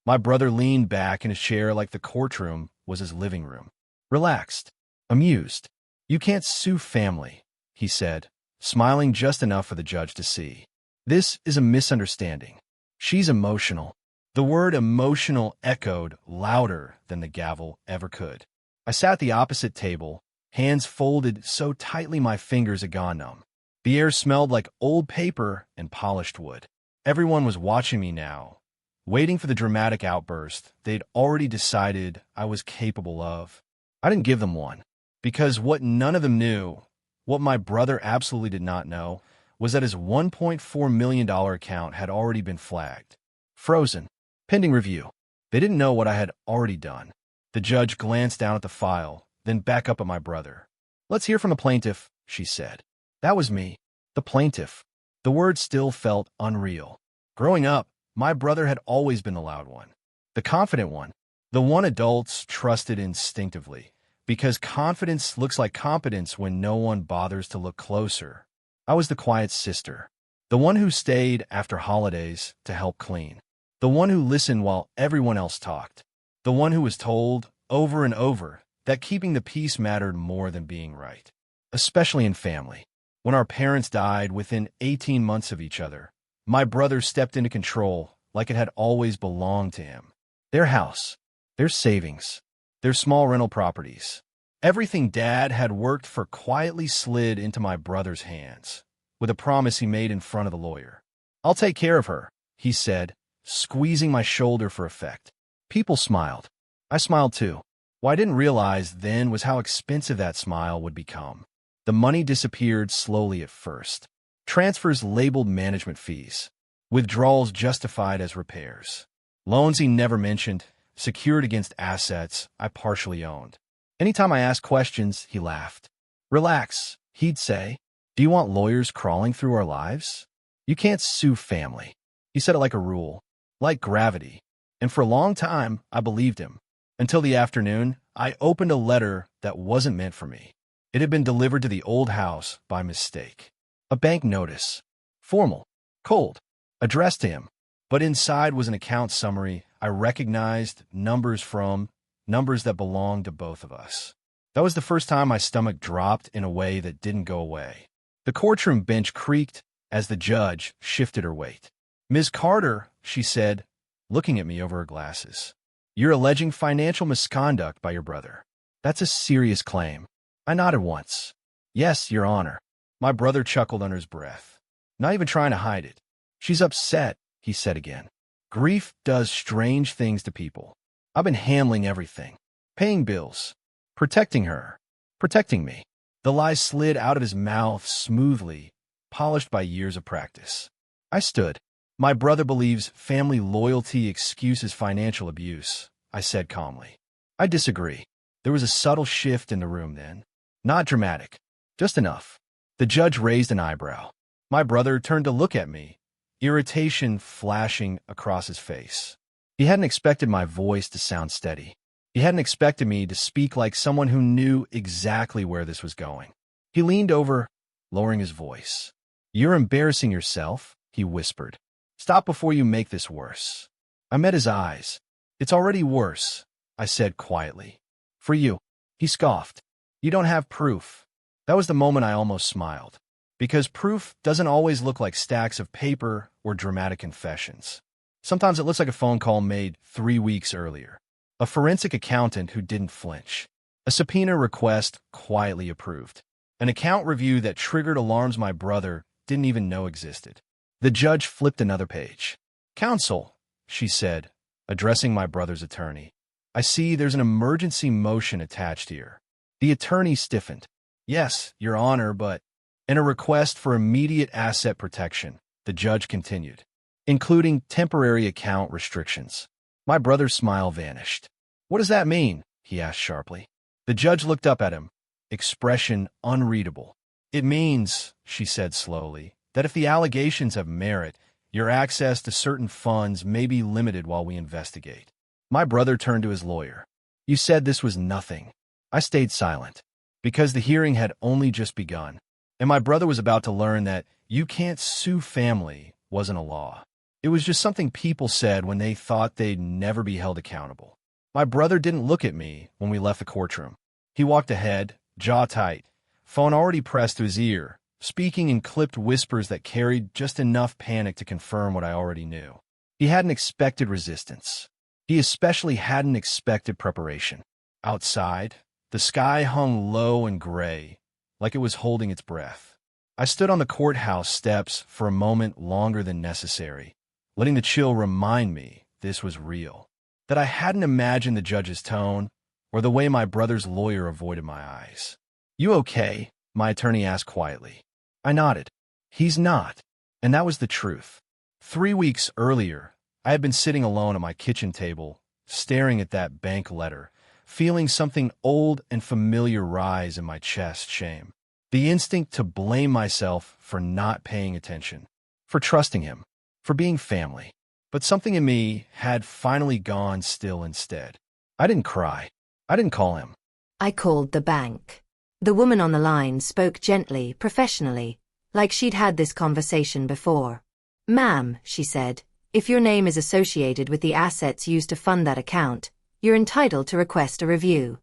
My brother leaned back in his chair like the courtroom was his living room. Relaxed, amused. "You can't sue family," he said, smiling just enough for the judge to see. "This is a misunderstanding. She's emotional." The word emotional echoed louder than the gavel ever could. I sat at the opposite table, hands folded so tightly my fingers had gone numb. The air smelled like old paper and polished wood. Everyone was watching me now, waiting for the dramatic outburst they'd already decided I was capable of. I didn't give them one, because what none of them knew, what my brother absolutely did not know, was that his $1.4 million account had already been flagged. Frozen. Pending review. They didn't know what I had already done. The judge glanced down at the file, then back up at my brother. "Let's hear from the plaintiff," she said. That was me. The plaintiff. The word still felt unreal. Growing up, my brother had always been the loud one, the confident one, the one adults trusted instinctively, because confidence looks like competence when no one bothers to look closer. I was the quiet sister, the one who stayed after holidays to help clean, the one who listened while everyone else talked, the one who was told over and over that keeping the peace mattered more than being right, especially in family. When our parents died within 18 months of each other, my brother stepped into control like it had always belonged to him. Their house, their savings, their small rental properties. Everything Dad had worked for quietly slid into my brother's hands, with a promise he made in front of the lawyer. "I'll take care of her," he said, squeezing my shoulder for effect. People smiled. I smiled too. What I didn't realize then was how expensive that smile would become. The money disappeared slowly at first. Transfers labeled management fees. Withdrawals justified as repairs. Loans he never mentioned, secured against assets I partially owned. Anytime I asked questions, he laughed. "Relax," he'd say. "Do you want lawyers crawling through our lives? You can't sue family." He said it like a rule, like gravity. And for a long time, I believed him. Until the afternoon, I opened a letter that wasn't meant for me. It had been delivered to the old house by mistake. A bank notice. Formal. Cold. Addressed to him. But inside was an account summary I recognized numbers from, numbers that belonged to both of us. That was the first time my stomach dropped in a way that didn't go away. The courtroom bench creaked as the judge shifted her weight. "Ms. Carter," she said, looking at me over her glasses, "you're alleging financial misconduct by your brother. That's a serious claim." I nodded once. "Yes, Your Honor." My brother chuckled under his breath, not even trying to hide it. "She's upset," he said again. "Grief does strange things to people. I've been handling everything, paying bills, protecting her, protecting me." The lies slid out of his mouth smoothly, polished by years of practice. I stood. "My brother believes family loyalty excuses financial abuse," I said calmly. "I disagree." There was a subtle shift in the room then. Not dramatic, just enough. The judge raised an eyebrow. My brother turned to look at me, irritation flashing across his face. He hadn't expected my voice to sound steady. He hadn't expected me to speak like someone who knew exactly where this was going. He leaned over, lowering his voice. "You're embarrassing yourself," he whispered. "Stop before you make this worse." I met his eyes. "It's already worse," I said quietly. "For you." He scoffed. "You don't have proof." That was the moment I almost smiled. Because proof doesn't always look like stacks of paper or dramatic confessions. Sometimes it looks like a phone call made 3 weeks earlier. A forensic accountant who didn't flinch. A subpoena request quietly approved. An account review that triggered alarms my brother didn't even know existed. The judge flipped another page. "Counsel," she said, addressing my brother's attorney, "I see there's an emergency motion attached here." The attorney stiffened. "Yes, Your Honor, but—" "And a request for immediate asset protection," the judge continued, "including temporary account restrictions." My brother's smile vanished. "What does that mean?" he asked sharply. The judge looked up at him, expression unreadable. "It means," she said slowly, "that if the allegations have merit, your access to certain funds may be limited while we investigate." My brother turned to his lawyer. "You said this was nothing." I stayed silent, because the hearing had only just begun, and my brother was about to learn that "you can't sue family" wasn't a law. It was just something people said when they thought they'd never be held accountable. My brother didn't look at me when we left the courtroom. He walked ahead, jaw tight, phone already pressed to his ear, speaking in clipped whispers that carried just enough panic to confirm what I already knew. He hadn't expected resistance. He especially hadn't expected preparation. Outside, the sky hung low and gray, like it was holding its breath. I stood on the courthouse steps for a moment longer than necessary, letting the chill remind me this was real, that I hadn't imagined the judge's tone or the way my brother's lawyer avoided my eyes. "You okay?" my attorney asked quietly. I nodded. He's not, and that was the truth. 3 weeks earlier, I had been sitting alone at my kitchen table, staring at that bank letter, feeling something old and familiar rise in my chest, shame. The instinct to blame myself for not paying attention, for trusting him, for being family. But something in me had finally gone still instead. I didn't cry. I didn't call him. I called the bank. The woman on the line spoke gently, professionally, like she'd had this conversation before. "Ma'am," she said, "if your name is associated with the assets used to fund that account, you're entitled to request a review."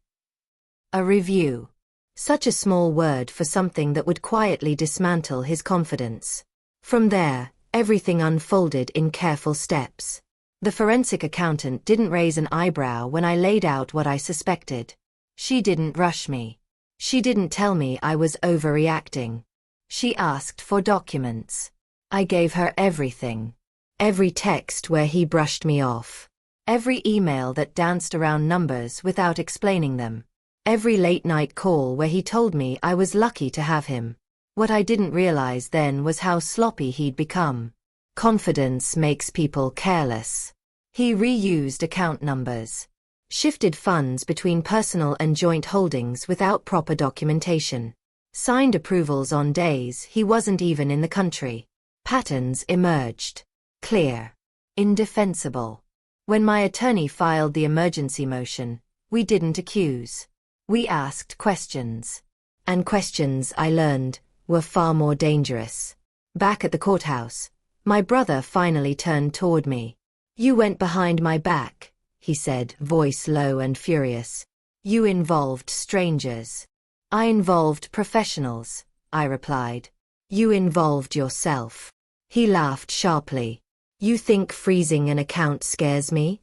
A review. Such a small word for something that would quietly dismantle his confidence. From there, everything unfolded in careful steps. The forensic accountant didn't raise an eyebrow when I laid out what I suspected. She didn't rush me. She didn't tell me I was overreacting. She asked for documents. I gave her everything. Every text where he brushed me off. Every email that danced around numbers without explaining them. Every late-night call where he told me I was lucky to have him. What I didn't realize then was how sloppy he'd become. Confidence makes people careless. He reused account numbers. Shifted funds between personal and joint holdings without proper documentation. Signed approvals on days he wasn't even in the country. Patterns emerged. Clear. Indefensible. When my attorney filed the emergency motion, we didn't accuse. We asked questions. And questions, I learned, were far more dangerous. Back at the courthouse, my brother finally turned toward me. "You went behind my back," he said, voice low and furious. "You involved strangers." "I involved professionals," I replied. "You involved yourself." He laughed sharply. "You think freezing an account scares me?"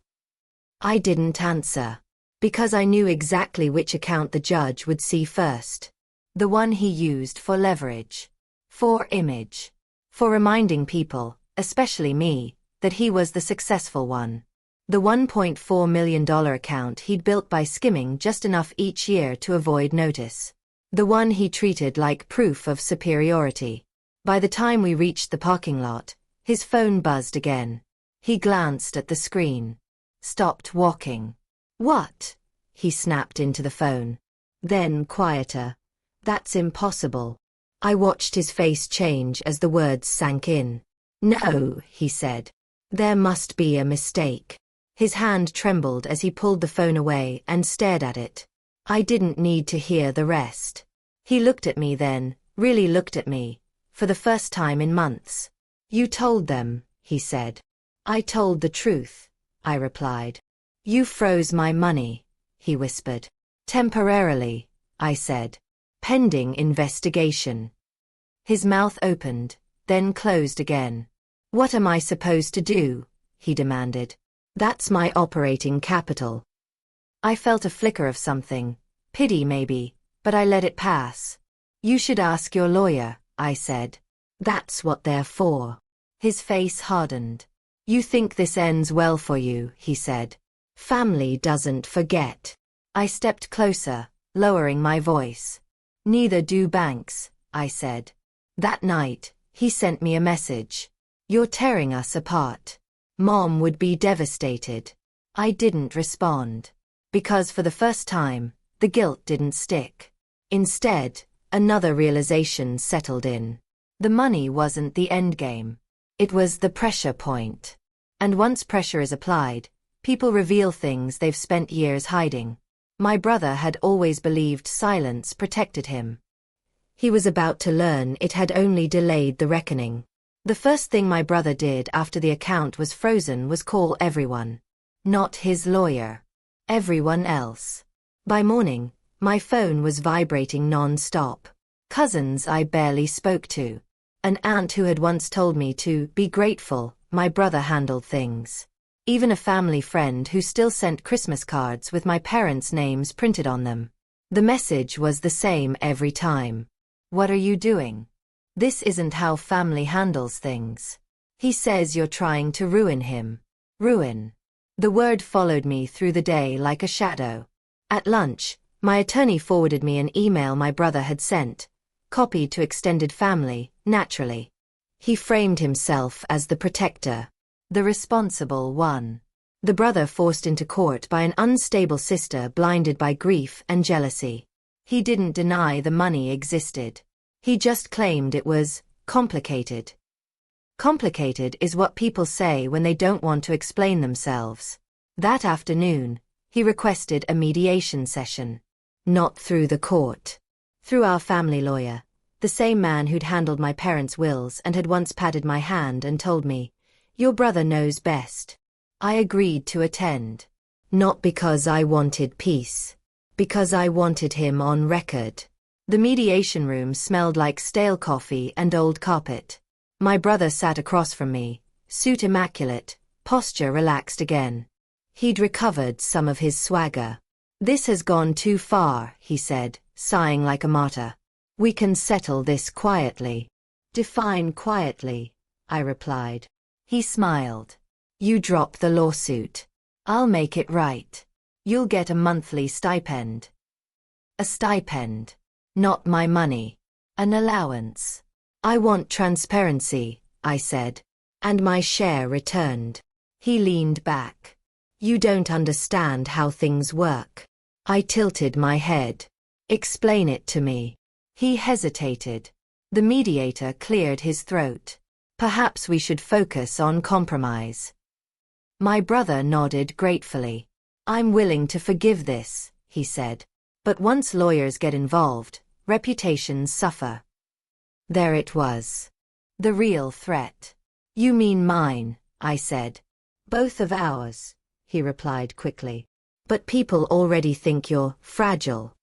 I didn't answer. Because I knew exactly which account the judge would see first. The one he used for leverage. For image. For reminding people, especially me, that he was the successful one. The $1.4 million account he'd built by skimming just enough each year to avoid notice. The one he treated like proof of superiority. By the time we reached the parking lot, his phone buzzed again. He glanced at the screen. Stopped walking. "What?" he snapped into the phone. Then quieter. "That's impossible." I watched his face change as the words sank in. "No," he said. "There must be a mistake." His hand trembled as he pulled the phone away and stared at it. I didn't need to hear the rest. He looked at me then, really looked at me, for the first time in months. "You told them," he said. "I told the truth," I replied. "You froze my money," he whispered. "Temporarily," I said. "Pending investigation." His mouth opened, then closed again. "What am I supposed to do?" he demanded. "That's my operating capital." I felt a flicker of something, pity maybe, but I let it pass. "You should ask your lawyer," I said. "That's what they're for." His face hardened. "You think this ends well for you," he said. "Family doesn't forget." I stepped closer, lowering my voice. "Neither do banks," I said. That night, he sent me a message. "You're tearing us apart. Mom would be devastated." I didn't respond. Because for the first time, the guilt didn't stick. Instead, another realization settled in. The money wasn't the endgame. It was the pressure point. And once pressure is applied, people reveal things they've spent years hiding. My brother had always believed silence protected him. He was about to learn it had only delayed the reckoning. The first thing my brother did after the account was frozen was call everyone. Not his lawyer. Everyone else. By morning, my phone was vibrating non-stop. Cousins I barely spoke to. An aunt who had once told me to be grateful my brother handled things. Even a family friend who still sent Christmas cards with my parents' names printed on them. The message was the same every time. What are you doing? This isn't how family handles things. He says you're trying to ruin him. Ruin. The word followed me through the day like a shadow. At lunch, my attorney forwarded me an email my brother had sent, copied to extended family, naturally. He framed himself as the protector, the responsible one. The brother forced into court by an unstable sister blinded by grief and jealousy. He didn't deny the money existed. He just claimed it was complicated. Complicated is what people say when they don't want to explain themselves. That afternoon, he requested a mediation session. Not through the court. Through our family lawyer, the same man who'd handled my parents' wills and had once patted my hand and told me, "Your brother knows best." I agreed to attend. Not because I wanted peace. Because I wanted him on record. The mediation room smelled like stale coffee and old carpet. My brother sat across from me, suit immaculate, posture relaxed again. He'd recovered some of his swagger. "This has gone too far," he said, sighing like a martyr. "We can settle this quietly." "Define quietly," I replied. He smiled. "You drop the lawsuit. I'll make it right. You'll get a monthly stipend." A stipend. Not my money. An allowance. "I want transparency," I said. "And my share returned." He leaned back. "You don't understand how things work." I tilted my head. "Explain it to me." He hesitated. The mediator cleared his throat. "Perhaps we should focus on compromise." My brother nodded gratefully. "I'm willing to forgive this," he said. "But once lawyers get involved, reputations suffer." There it was. The real threat. "You mean mine," I said. "Both of ours," he replied quickly. "But people already think you're fragile."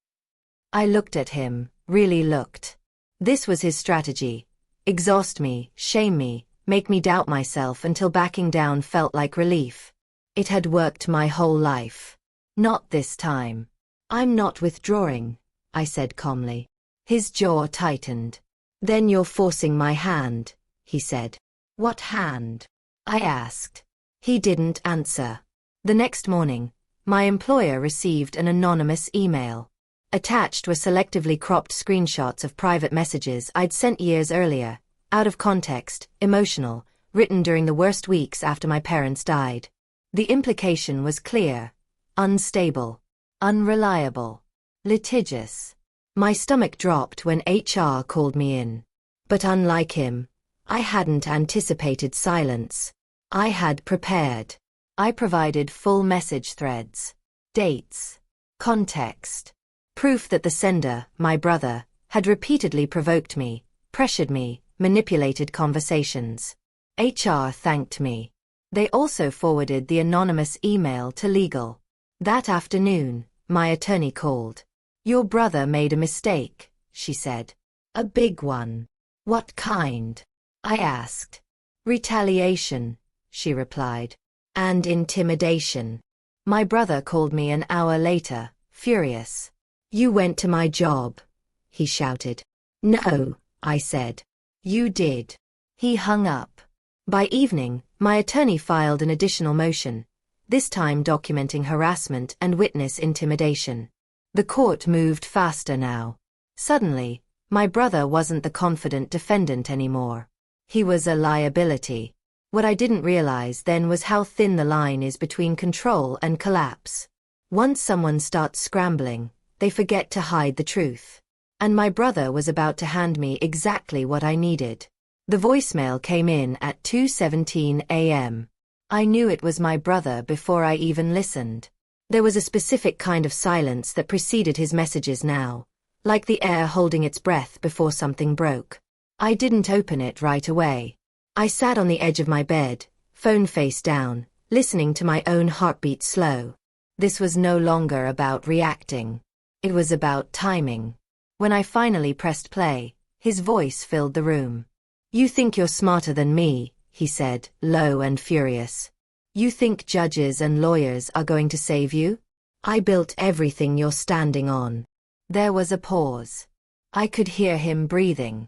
I looked at him, really looked. This was his strategy. Exhaust me, shame me, make me doubt myself until backing down felt like relief. It had worked my whole life. Not this time. "I'm not withdrawing," I said calmly. His jaw tightened. "Then you're forcing my hand," he said. "What hand?" I asked. He didn't answer. The next morning, my employer received an anonymous email. Attached were selectively cropped screenshots of private messages I'd sent years earlier, out of context, emotional, written during the worst weeks after my parents died. The implication was clear. Unstable. Unreliable. Litigious. My stomach dropped when HR called me in. But unlike him, I hadn't anticipated silence. I had prepared. I provided full message threads. Dates. Context. Proof that the sender, my brother, had repeatedly provoked me, pressured me, manipulated conversations. HR thanked me. They also forwarded the anonymous email to legal. That afternoon, my attorney called. "Your brother made a mistake," she said. "A big one." "What kind?" I asked. "Retaliation," she replied. "And intimidation." My brother called me an hour later, furious. "You went to my job," he shouted. "No," I said. "You did." He hung up. By evening, my attorney filed an additional motion, this time documenting harassment and witness intimidation. The court moved faster now. Suddenly, my brother wasn't the confident defendant anymore. He was a liability. What I didn't realize then was how thin the line is between control and collapse. Once someone starts scrambling, they forget to hide the truth. And my brother was about to hand me exactly what I needed. The voicemail came in at 2:17 a.m. I knew it was my brother before I even listened. There was a specific kind of silence that preceded his messages now, like the air holding its breath before something broke. I didn't open it right away. I sat on the edge of my bed, phone face down, listening to my own heartbeat slow. This was no longer about reacting. It was about timing. When I finally pressed play, his voice filled the room. "You think you're smarter than me," he said, low and furious. "You think judges and lawyers are going to save you? I built everything you're standing on." There was a pause. I could hear him breathing.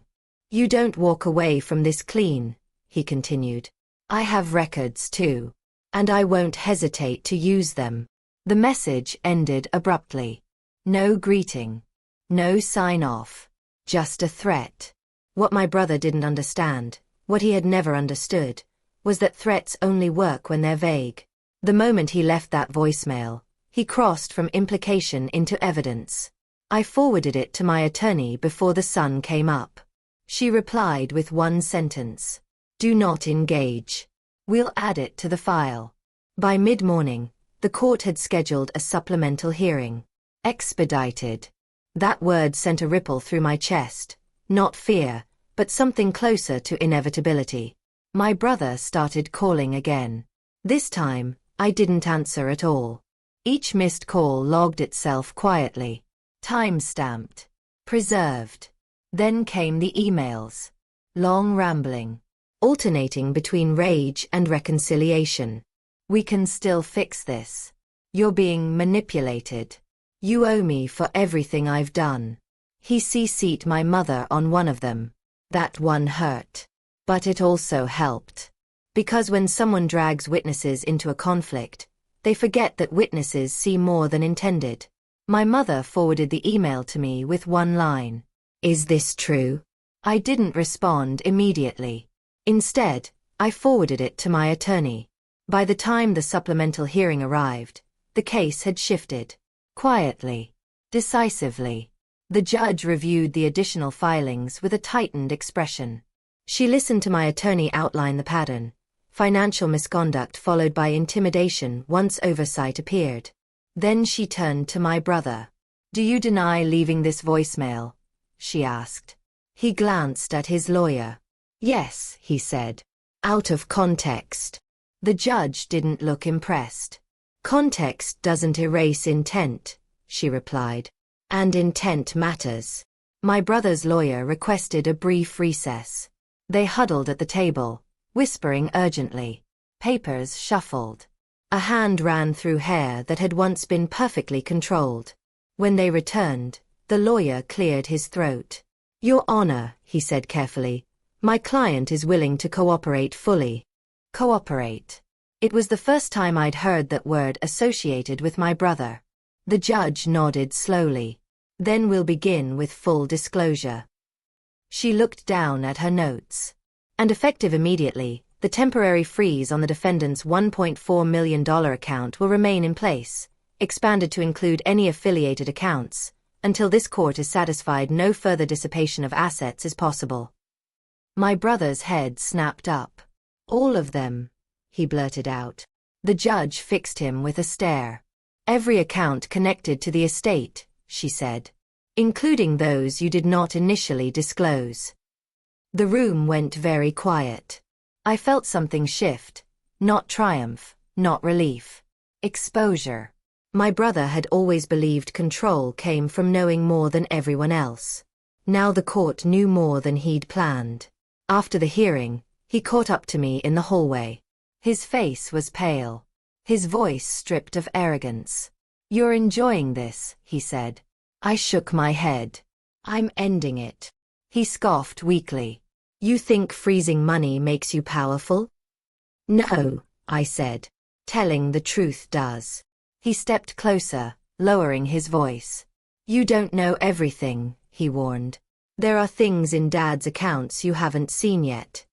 "You don't walk away from this clean," he continued. "I have records too. And I won't hesitate to use them." The message ended abruptly. No greeting. No sign-off. Just a threat. What my brother didn't understand, what he had never understood, was that threats only work when they're vague. The moment he left that voicemail, he crossed from implication into evidence. I forwarded it to my attorney before the sun came up. She replied with one sentence. "Do not engage. We'll add it to the file." By mid-morning, the court had scheduled a supplemental hearing. Expedited. That word sent a ripple through my chest, not fear, but something closer to inevitability. My brother started calling again. This time, I didn't answer at all. Each missed call logged itself quietly. Time-stamped. Preserved. Then came the emails. Long rambling. Alternating between rage and reconciliation. "We can still fix this. You're being manipulated. You owe me for everything I've done." He CC'd my mother on one of them. That one hurt. But it also helped. Because when someone drags witnesses into a conflict, they forget that witnesses see more than intended. My mother forwarded the email to me with one line. "Is this true?" I didn't respond immediately. Instead, I forwarded it to my attorney. By the time the supplemental hearing arrived, the case had shifted. Quietly. Decisively. The judge reviewed the additional filings with a tightened expression. She listened to my attorney outline the pattern. Financial misconduct followed by intimidation once oversight appeared. Then she turned to my brother. "Do you deny leaving this voicemail?" she asked. He glanced at his lawyer. "Yes," he said. "Out of context." The judge didn't look impressed. "Context doesn't erase intent," she replied. "And intent matters." My brother's lawyer requested a brief recess. They huddled at the table, whispering urgently. Papers shuffled. A hand ran through hair that had once been perfectly controlled. When they returned, the lawyer cleared his throat. "Your Honor," he said carefully, "my client is willing to cooperate fully." Cooperate. It was the first time I'd heard that word associated with my brother. The judge nodded slowly. "Then we'll begin with full disclosure." She looked down at her notes. "And effective immediately, the temporary freeze on the defendant's $1.4 million account will remain in place, expanded to include any affiliated accounts, until this court is satisfied no further dissipation of assets is possible." My brother's head snapped up. "All of them," he blurted out. The judge fixed him with a stare. "Every account connected to the estate," she said, "including those you did not initially disclose." The room went very quiet. I felt something shift. Not triumph, not relief. Exposure. My brother had always believed control came from knowing more than everyone else. Now the court knew more than he'd planned. After the hearing, he caught up to me in the hallway. His face was pale. His voice stripped of arrogance. "You're enjoying this," he said. I shook my head. "I'm ending it." He scoffed weakly. "You think freezing money makes you powerful?" "No," I said. "Telling the truth does." He stepped closer, lowering his voice. "You don't know everything," he warned. "There are things in Dad's accounts you haven't seen yet."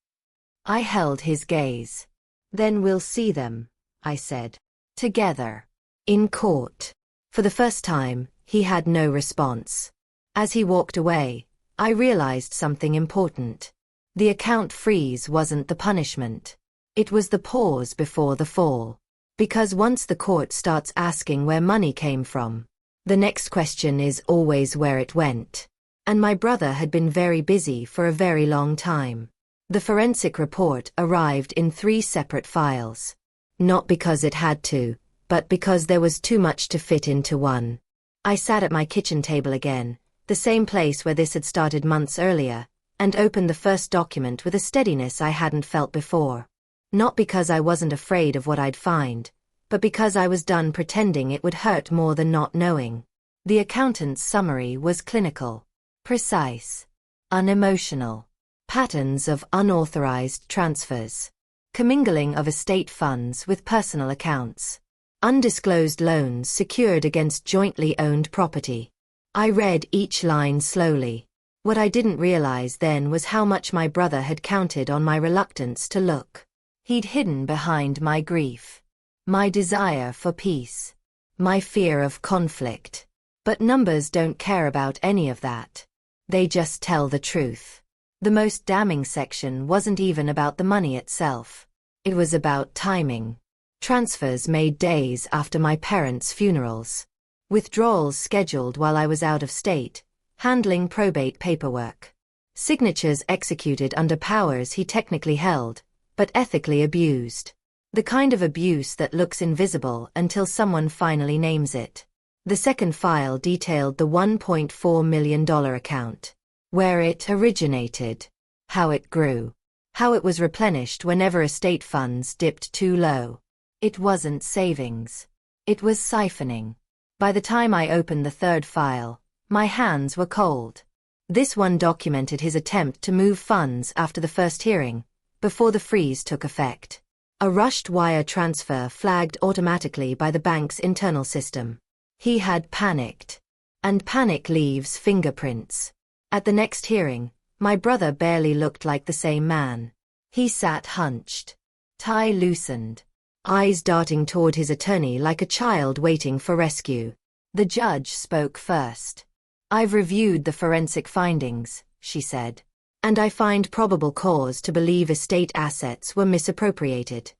I held his gaze. "Then we'll see them," I said. "Together. In court." For the first time, he had no response. As he walked away, I realized something important. The account freeze wasn't the punishment. It was the pause before the fall. Because once the court starts asking where money came from, the next question is always where it went. And my brother had been very busy for a very long time. The forensic report arrived in 3 separate files. Not because it had to, but because there was too much to fit into one. I sat at my kitchen table again, the same place where this had started months earlier, and opened the first document with a steadiness I hadn't felt before. Not because I wasn't afraid of what I'd find, but because I was done pretending it would hurt more than not knowing. The accountant's summary was clinical, precise, unemotional. Patterns of unauthorized transfers. Commingling of estate funds with personal accounts. Undisclosed loans secured against jointly owned property. I read each line slowly. What I didn't realize then was how much my brother had counted on my reluctance to look. He'd hidden behind my grief, my desire for peace, my fear of conflict. But numbers don't care about any of that. They just tell the truth. The most damning section wasn't even about the money itself. It was about timing. Transfers made days after my parents' funerals. Withdrawals scheduled while I was out of state, handling probate paperwork. Signatures executed under powers he technically held, but ethically abused. The kind of abuse that looks invisible until someone finally names it. The second file detailed the $1.4 million account. Where it originated, how it grew, how it was replenished whenever estate funds dipped too low. It wasn't savings. It was siphoning. By the time I opened the third file, my hands were cold. This one documented his attempt to move funds after the first hearing, before the freeze took effect. A rushed wire transfer flagged automatically by the bank's internal system. He had panicked. And panic leaves fingerprints. At the next hearing, my brother barely looked like the same man. He sat hunched, tie loosened, eyes darting toward his attorney like a child waiting for rescue. The judge spoke first. "I've reviewed the forensic findings," she said, "and I find probable cause to believe estate assets were misappropriated."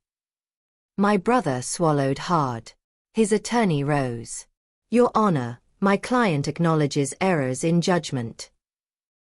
My brother swallowed hard. His attorney rose. "Your Honor, my client acknowledges errors in judgment."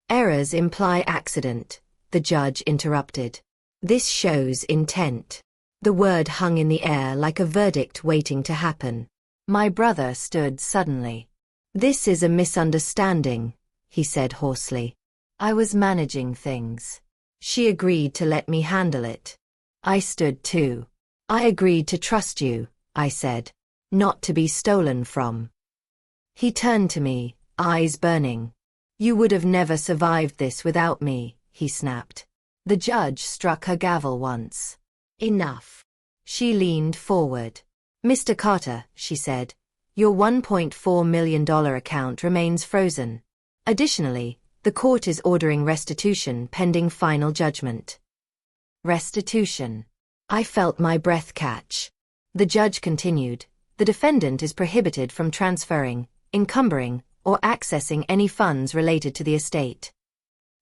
"Errors imply accident," the judge interrupted. "This shows intent." The word hung in the air like a verdict waiting to happen. My brother stood suddenly. "This is a misunderstanding," he said hoarsely. "I was managing things. She agreed to let me handle it. I stood too. I agreed to trust you," I said. "Not to be stolen from." He turned to me, eyes burning. "You would have never survived this without me," he snapped. The judge struck her gavel once. "Enough." She leaned forward. "Mr. Carter," she said, "your $1.4 million account remains frozen. Additionally, the court is ordering restitution pending final judgment." Restitution. I felt my breath catch. The judge continued, "The defendant is prohibited from transferring, encumbering, or accessing any funds related to the estate."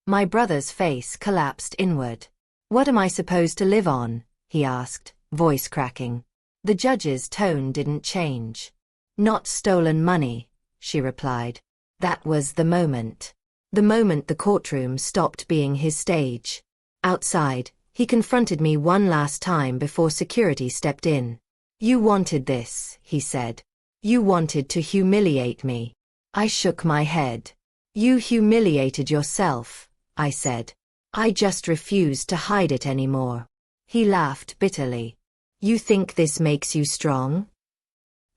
My brother's face collapsed inward. "What am I supposed to live on?" he asked, voice cracking. The judge's tone didn't change. "Not stolen money," she replied. That was the moment. The moment the courtroom stopped being his stage. Outside, he confronted me one last time before security stepped in. "You wanted this," he said. "You wanted to humiliate me." I shook my head. "You humiliated yourself," I said. "I just refused to hide it anymore." He laughed bitterly. "You think this makes you strong?"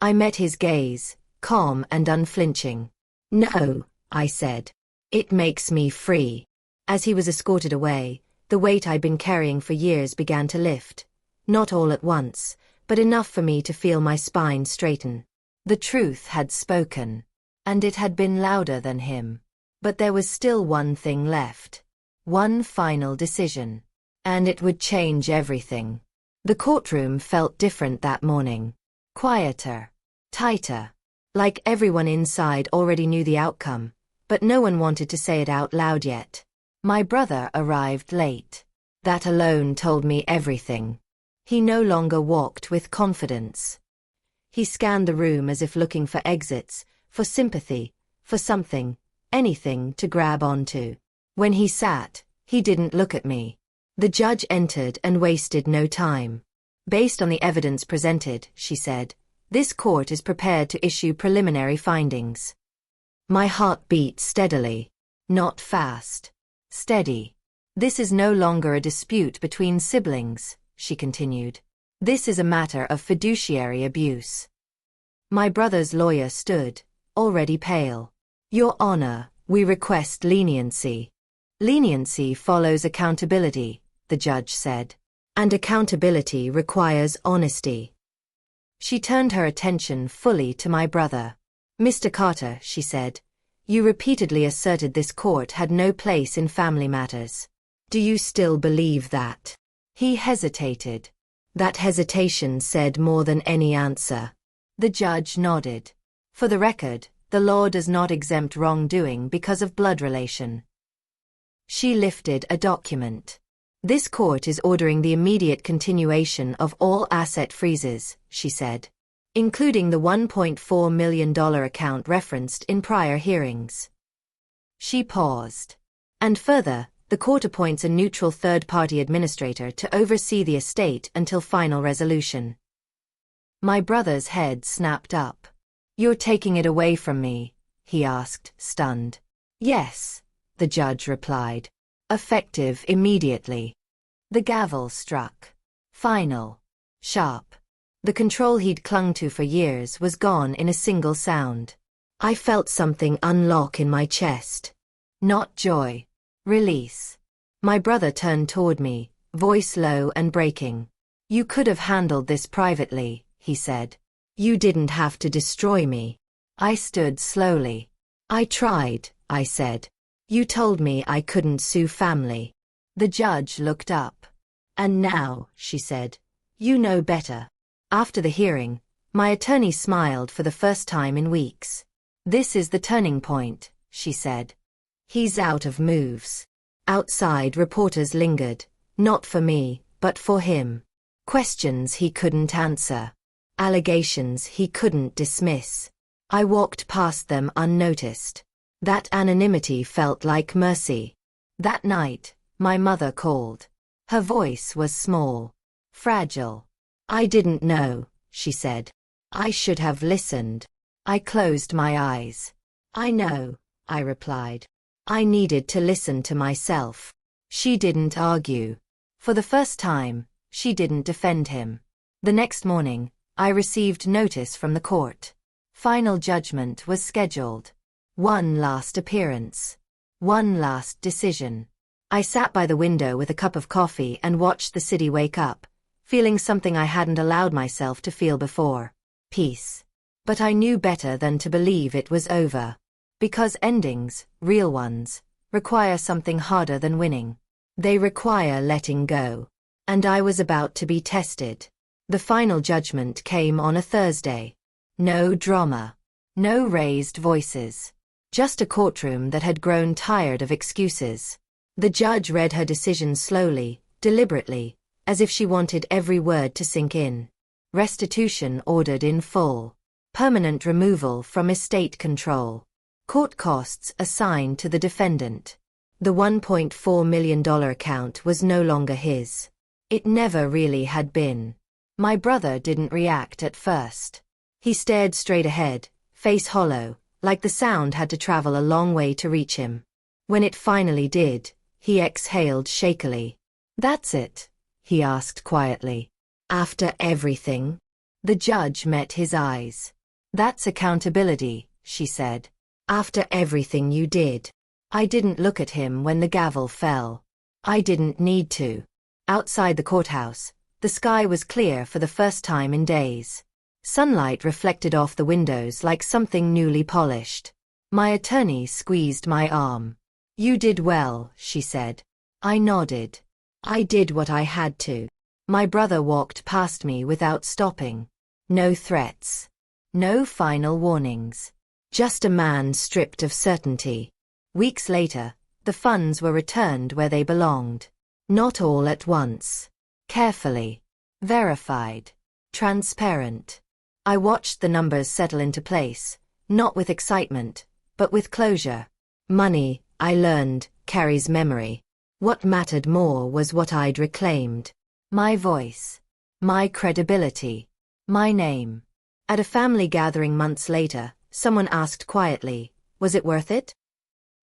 I met his gaze, calm and unflinching. "No," I said. "It makes me free." As he was escorted away, the weight I'd been carrying for years began to lift. Not all at once, but enough for me to feel my spine straighten. The truth had spoken. And it had been louder than him. But there was still one thing left. One final decision. And it would change everything. The courtroom felt different that morning. Quieter. Tighter. Like everyone inside already knew the outcome, but no one wanted to say it out loud yet. My brother arrived late. That alone told me everything. He no longer walked with confidence. He scanned the room as if looking for exits, for sympathy, for something, anything to grab onto. When he sat, he didn't look at me. The judge entered and wasted no time. Based on the evidence presented, she said, this court is prepared to issue preliminary findings. My heart beat steadily. Not fast. Steady. This is no longer a dispute between siblings, she continued. This is a matter of fiduciary abuse. My brother's lawyer stood, already pale. Your Honor, we request leniency. Leniency follows accountability, the judge said. And accountability requires honesty. She turned her attention fully to my brother. Mr. Carter, she said, you repeatedly asserted this court had no place in family matters. Do you still believe that? He hesitated. That hesitation said more than any answer. The judge nodded. For the record, the law does not exempt wrongdoing because of blood relation. She lifted a document. This court is ordering the immediate continuation of all asset freezes, she said, including the $1.4 million account referenced in prior hearings. She paused. And further, the court appoints a neutral third-party administrator to oversee the estate until final resolution. My brother's head snapped up. You're taking it away from me, he asked, stunned. Yes, the judge replied. Effective immediately. The gavel struck. Final. Sharp. The control he'd clung to for years was gone in a single sound. I felt something unlock in my chest. Not joy. Release. My brother turned toward me, voice low and breaking. You could have handled this privately, he said. You didn't have to destroy me. I stood slowly. I tried, I said. You told me I couldn't sue family. The judge looked up. And now, she said, you know better. After the hearing, my attorney smiled for the first time in weeks. This is the turning point, she said. He's out of moves. Outside reporters lingered, not for me, but for him. Questions he couldn't answer. Allegations he couldn't dismiss. I walked past them unnoticed. That anonymity felt like mercy. That night, my mother called. Her voice was small. Fragile. I didn't know, she said. I should have listened. I closed my eyes. I know, I replied. I needed to listen to myself. She didn't argue. For the first time, she didn't defend him. The next morning, I received notice from the court. Final judgment was scheduled. One last appearance. One last decision. I sat by the window with a cup of coffee and watched the city wake up, feeling something I hadn't allowed myself to feel before. Peace. But I knew better than to believe it was over. Because endings, real ones, require something harder than winning. They require letting go. And I was about to be tested. The final judgment came on a Thursday. No drama. No raised voices. Just a courtroom that had grown tired of excuses. The judge read her decision slowly, deliberately, as if she wanted every word to sink in. Restitution ordered in full. Permanent removal from estate control. Court costs assigned to the defendant. The $1.4 million account was no longer his. It never really had been. My brother didn't react at first. He stared straight ahead, face hollow, like the sound had to travel a long way to reach him. When it finally did, he exhaled shakily. That's it? He asked quietly. After everything? The judge met his eyes. That's accountability, she said. After everything you did. I didn't look at him when the gavel fell. I didn't need to. Outside the courthouse, the sky was clear for the first time in days. Sunlight reflected off the windows like something newly polished. My attorney squeezed my arm. You did well, she said. I nodded. I did what I had to. My brother walked past me without stopping. No threats. No final warnings. Just a man stripped of certainty. Weeks later, the funds were returned where they belonged. Not all at once. Carefully. Verified. Transparent. I watched the numbers settle into place, not with excitement, but with closure. Money, I learned, carries memory. What mattered more was what I'd reclaimed. My voice. My credibility. My name. At a family gathering months later, someone asked quietly, "Was it worth it?"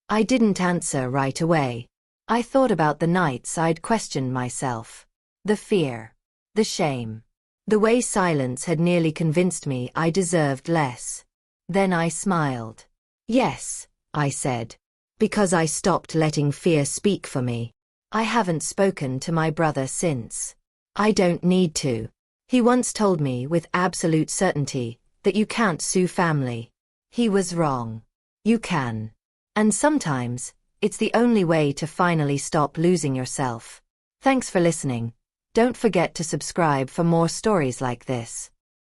I didn't answer right away. I thought about the nights I'd questioned myself. The fear. The shame. The way silence had nearly convinced me I deserved less. Then I smiled. "Yes," I said. "Because I stopped letting fear speak for me." I haven't spoken to my brother since. I don't need to. He once told me with absolute certainty that you can't sue family. He was wrong. You can. And sometimes, it's the only way to finally stop losing yourself. Thanks for listening. Don't forget to subscribe for more stories like this.